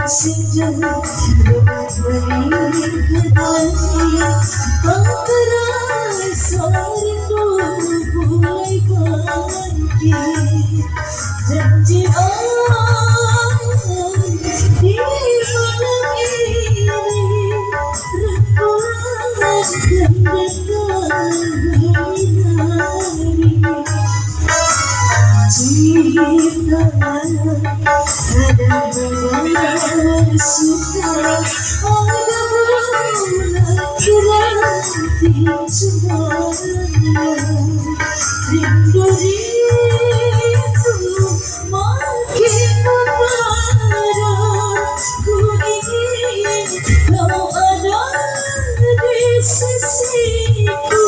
Sejak berbalik kembali, antara serindu mulai bangkit. Janji di malam ini, rekuan dan cinta ada bersuka, ada berhati semuanya. Rindu makin membara, ku ingin kau ada di sisiku.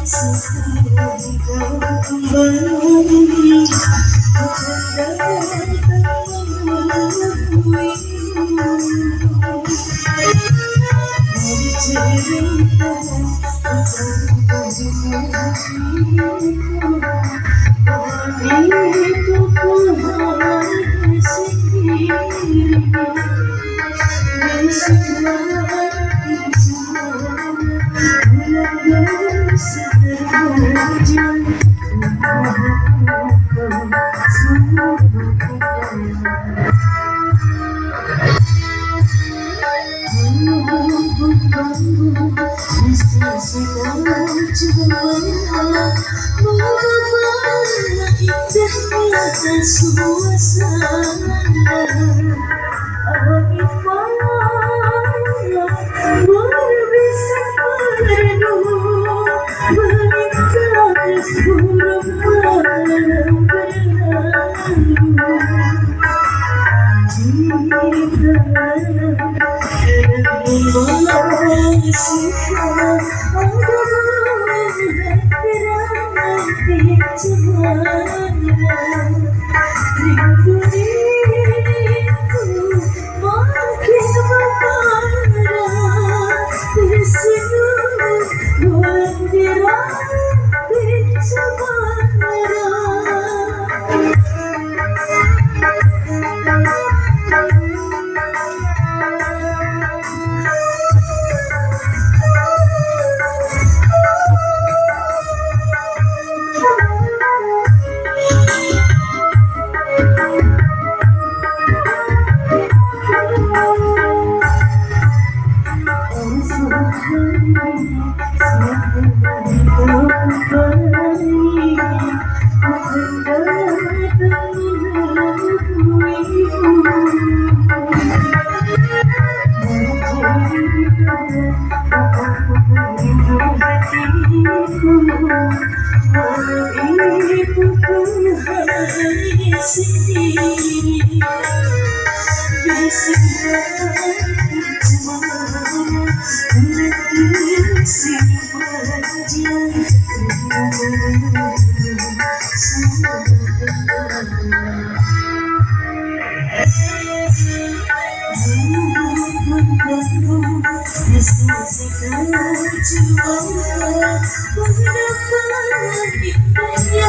Sekali kau kembali, akan datang menemuimu. Dari cerita tentang hatiku, itu Tuhan sendiri. Suasana angin malam berbisa merdu, melintas burung malam berlalu. Cinta memang suka ada berhati semuanya. Rindu makin membara, tersenyum bulan dirati semuanya. Mengapa indahnya